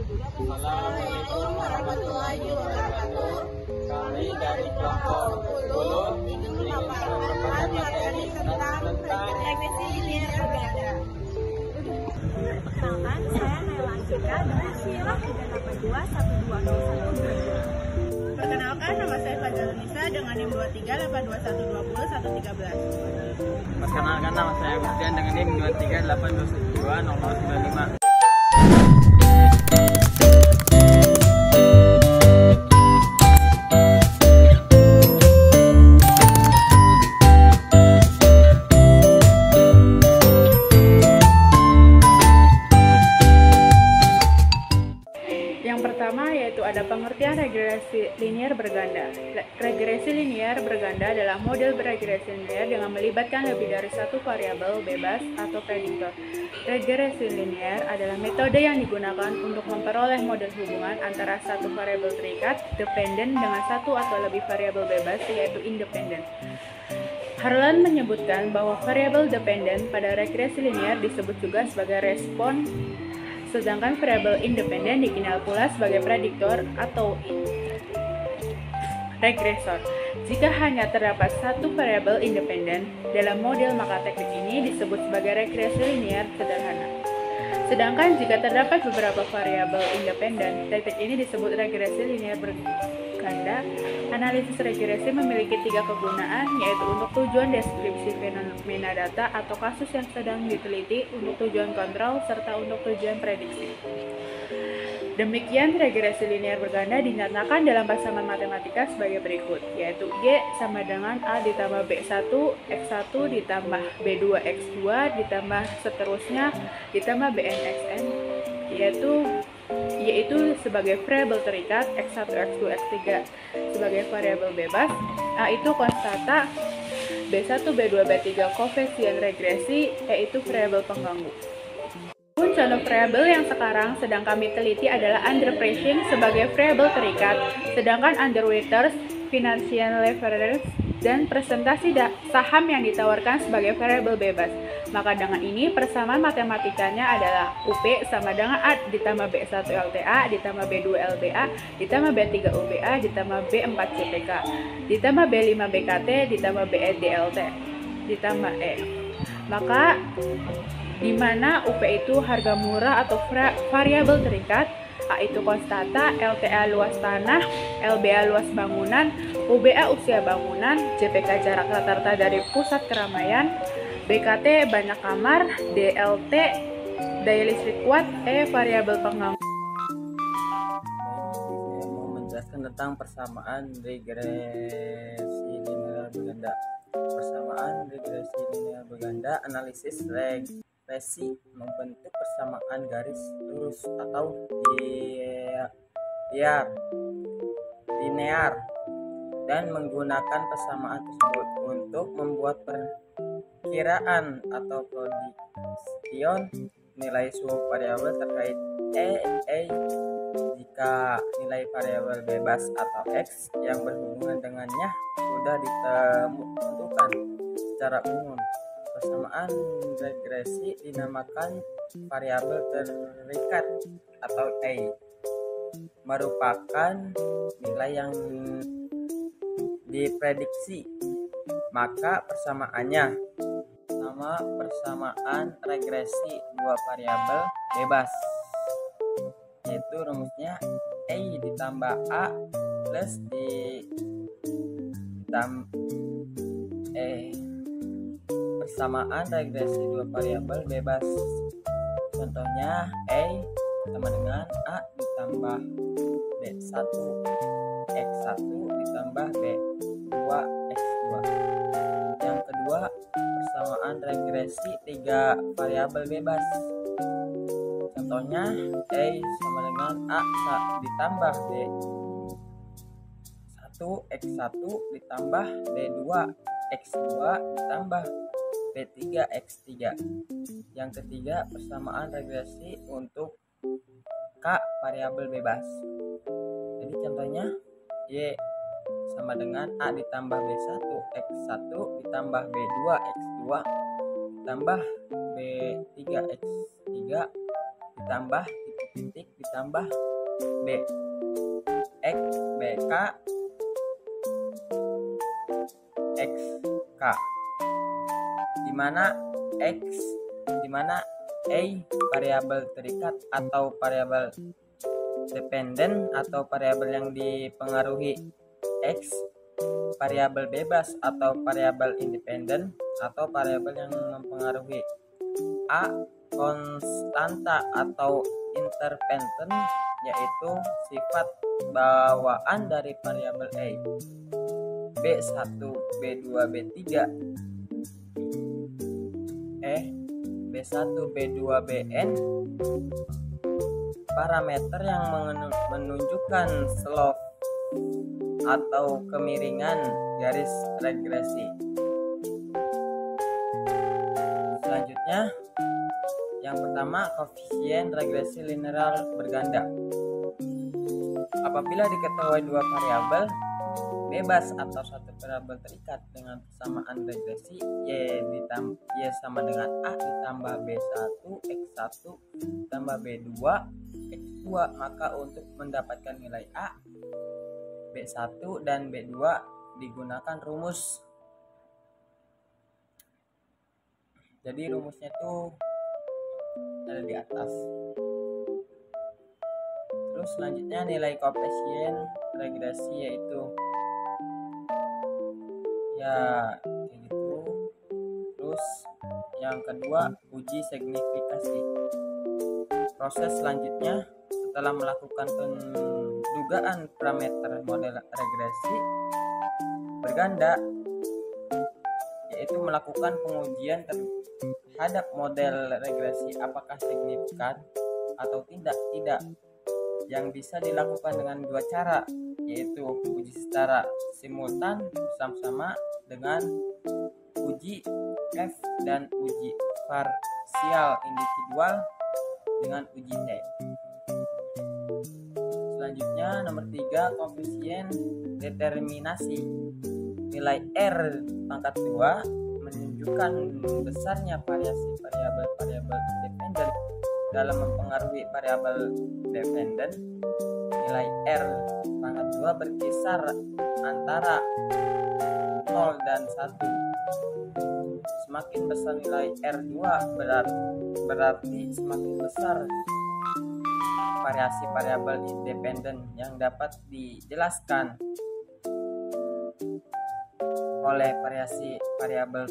Assalamualaikum warahmatullahi wabarakatuh. Kami dari kelompok 10 ingin memaparkan materi tentang revisi linear berganda. Perkenalkan, saya Naila Anjika dengan NIM 3821201. Perkenalkan, nama saya Fadil Nisa dengan NIM 2382120113. Perkenalkan, nama saya Gustian dengan NIM 2382120095. Yang pertama yaitu ada pengertian regresi linear berganda. Regresi linear berganda adalah model regresi linear dengan melibatkan lebih dari satu variabel bebas atau prediktor. Regresi linear adalah metode yang digunakan untuk memperoleh model hubungan antara satu variabel terikat, dependen, dengan satu atau lebih variabel bebas, yaitu independen. Harlan menyebutkan bahwa variabel dependen pada regresi linear disebut juga sebagai respon, sedangkan variabel independen dikenal pula sebagai prediktor atau regresor. Jika hanya terdapat satu variabel independen dalam model, maka teknik ini disebut sebagai regresi linear sederhana. Sedangkan jika terdapat beberapa variabel independen, teknik ini disebut regresi linear berganda. Analisis regresi memiliki 3 kegunaan, yaitu untuk tujuan deskripsi fenomena data atau kasus yang sedang diteliti, untuk tujuan kontrol, serta untuk tujuan prediksi. Demikian, regresi linear berganda dinyatakan dalam pasaman matematika sebagai berikut, yaitu Y sama dengan A ditambah B1 X1 ditambah B2 X2 ditambah seterusnya ditambah Bn Xn, yaitu sebagai variabel terikat, X1, X2, X3 sebagai variabel bebas, A itu konstanta, B1, B2, B3 koefisien regresi, E itu variabel pengganggu. Contoh variabel yang sekarang sedang kami teliti adalah underpricing sebagai variabel terikat, sedangkan underwaiters, financial leverage, dan presentasi saham yang ditawarkan sebagai variabel bebas. Maka dengan ini persamaan matematikanya adalah UP sama dengan A ditambah B1 LTA ditambah B2 LBA ditambah B3 UBA ditambah B4 CPK ditambah B5 BKT ditambah BE DLT ditambah E. Maka di mana UP itu harga murah atau variabel terikat, A itu konstanta, LTA luas tanah, LBA luas bangunan, UBA usia bangunan, JPK jarak rata-rata dari pusat keramaian, BKT banyak kamar, DLT daya listrik kuat, E variabel pengganggu. Saya mau menjelaskan tentang persamaan regresi linear berganda. Persamaan regresi linear berganda, analisis regresi membentuk persamaan garis lurus atau linear dan menggunakan persamaan tersebut untuk membuat perkiraan atau prediction nilai suatu variabel terkait A jika nilai variabel bebas atau X yang berhubungan dengannya sudah ditentukan secara umum. Persamaan regresi dinamakan variabel terikat atau A, merupakan nilai yang diprediksi. Maka persamaannya sama persamaan regresi dua variabel bebas, yaitu rumusnya A ditambah A plus persamaan regresi dua variabel bebas. Contohnya A sama dengan A ditambah B1 X1 ditambah B2 X2. Yang kedua, persamaan regresi tiga variabel bebas. Contohnya A sama dengan A ditambah B1 X1 ditambah B2 X2 ditambah B3 X3. Yang ketiga, persamaan regresi untuk K variabel bebas. Jadi contohnya Y sama dengan A ditambah B1 X1 ditambah B2 X2 ditambah B3 X3 ditambah titik-titik ditambah B X BK XK, dimana A variabel terikat atau variabel dependen atau variabel yang dipengaruhi, X variabel bebas atau variabel independen atau variabel yang mempengaruhi, A konstanta atau intervention yaitu sifat bawaan dari variabel A, B1, B2, B3 B1, B2, Bn parameter yang menunjukkan slope atau kemiringan garis regresi. Selanjutnya, yang pertama koefisien regresi linear berganda. Apabila diketahui dua variabel bebas atau satu variabel terikat dengan persamaan regresi y sama dengan A ditambah B1 X1 ditambah B2 X2, maka untuk mendapatkan nilai A, B1 dan B2 digunakan rumus. Jadi rumusnya itu ada di atas. Terus selanjutnya nilai koefisien regresi yaitu ya kayak gitu. Terus yang kedua uji signifikasi. Proses selanjutnya setelah melakukan pendugaan parameter model regresi berganda yaitu melakukan pengujian terhadap model regresi apakah signifikan atau tidak, yang bisa dilakukan dengan dua cara, yaitu uji secara simultan bersama-sama dengan uji F dan uji parsial individual dengan uji T. Selanjutnya nomor 3 koefisien determinasi. Nilai R pangkat 2 menunjukkan besarnya variasi variabel independen dalam mempengaruhi variabel dependen. Nilai R pangkat 2 berkisar antara 0 dan 1. Semakin besar nilai R2 berarti semakin besar variasi variabel independen yang dapat dijelaskan oleh variasi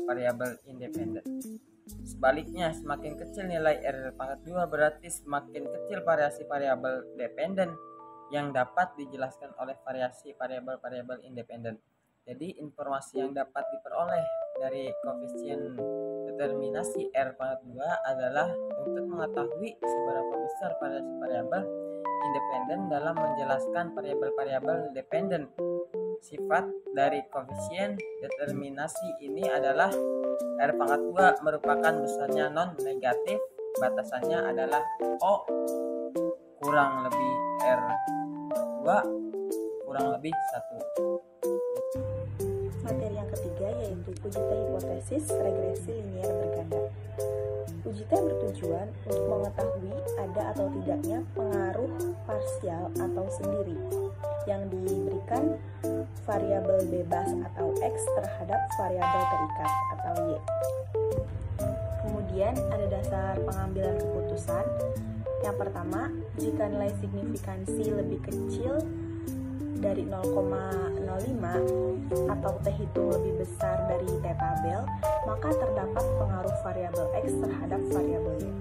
variabel independen. Sebaliknya, semakin kecil nilai R pangkat 2 berarti semakin kecil variasi variabel dependen yang dapat dijelaskan oleh variasi variabel independen. Jadi informasi yang dapat diperoleh dari koefisien determinasi R pangkat 2 adalah untuk mengetahui seberapa besar variasi variabel independen dalam menjelaskan variabel dependen. Sifat dari koefisien determinasi ini adalah R pangkat 2 merupakan besarnya non negatif, batasannya adalah O kurang lebih R2 kurang lebih 1. Materi yang ketiga yaitu uji T hipotesis regresi linear berganda. Uji T bertujuan untuk mengetahui ada atau tidaknya pengaruh parsial atau sendiri yang diberikan variabel bebas atau X terhadap variabel terikat atau Y. Kemudian ada dasar pengambilan keputusan. Yang pertama, jika nilai signifikansi lebih kecil dari 0,05 atau T hitung lebih besar dari T tabel, maka terdapat pengaruh variabel X terhadap variabel Y.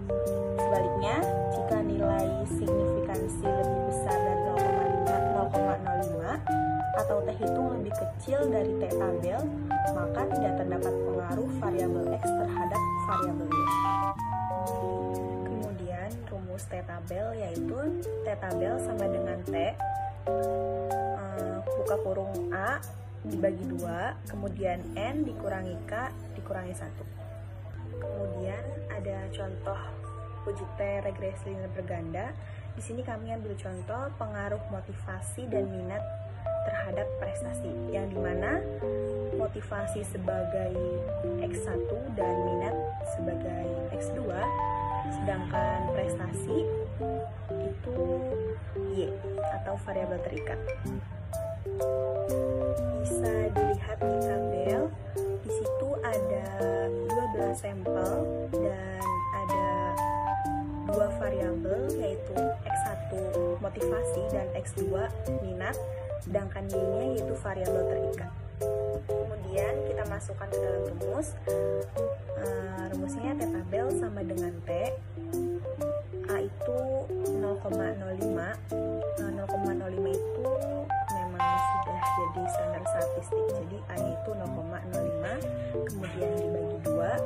Sebaliknya, jika nilai signifikansi lebih besar dari 0,05 atau T hitung lebih kecil dari T tabel, maka tidak terdapat pengaruh variabel X terhadap variabel Y. Kemudian rumus T tabel yaitu T tabel sama dengan T buka kurung A dibagi 2, kemudian N dikurangi K dikurangi 1. Kemudian ada contoh uji T regresi linear berganda. Di sini kami ambil contoh pengaruh motivasi dan minat terhadap prestasi, yang dimana motivasi sebagai X1 dan minat sebagai X2, sedangkan prestasi yaitu Y atau variabel terikat. Bisa dilihat di tabel, di situ ada 12 sampel dan ada 2 variabel, yaitu X1 motivasi dan X2 minat, sedangkan Y-nya yaitu variabel terikat. Kemudian kita masukkan ke dalam rumus. Rumusnya T tabel sama dengan T. A itu 0,05. 0,05 itu memang sudah jadi standar statistik. Jadi A-nya itu 0,05, kemudian dibagi 2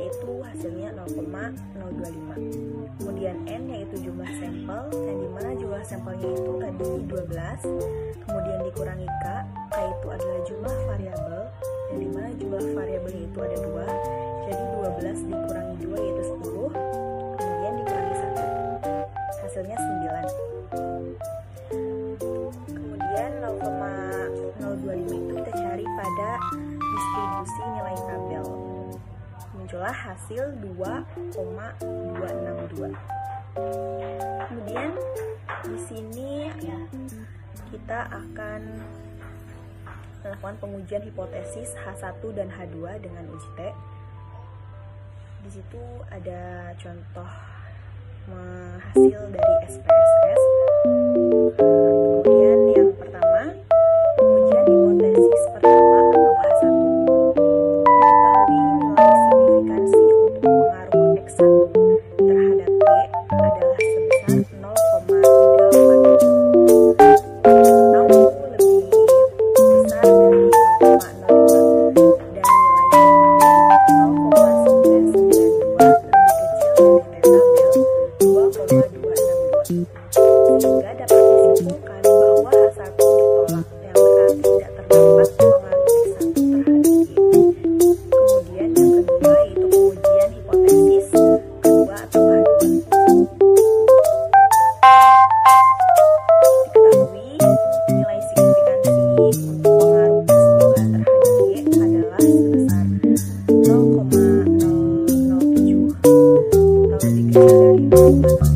yaitu hasilnya 0,025. Kemudian N yaitu jumlah sampel, yang dimana jumlah sampelnya itu tadi 12. Kemudian dikurangi K itu adalah jumlah variabel, yang dimana jumlah variabelnya itu ada 2. Jadi 12 dikurangi 2 yaitu 10. Kemudian dikurangi 1, hasilnya 9. Kemudian 0,025 itu kita cari pada distribusi nilai tabel. Muncullah hasil 2,262. Kemudian di sini kita akan melakukan pengujian hipotesis H1 dan H2 dengan uji T. Di situ ada contoh hasil dari SPSS. Kemudian yang pertama, pengujian hipotesis pertama atau H1. Diketahui nilai signifikansi untuk pengaruh X1 terhadap Y adalah sebesar 0,347, atau lebih besar dari 0,05, dan nilai Y 0,992 lebih kecil dari T tabel 2,262. Sehingga dapat disimpulkan bahwa H1 ditolak, yang berarti tidak terdapat pengaruh X1 terhadap Y. Kemudian yang kedua yaitu pengujian hipotesis kedua atau H2. Diketahui nilai signifikansi untuk pengaruh X2 terhadap Y adalah sebesar 0,007 atau lebih kecil dari 0,0.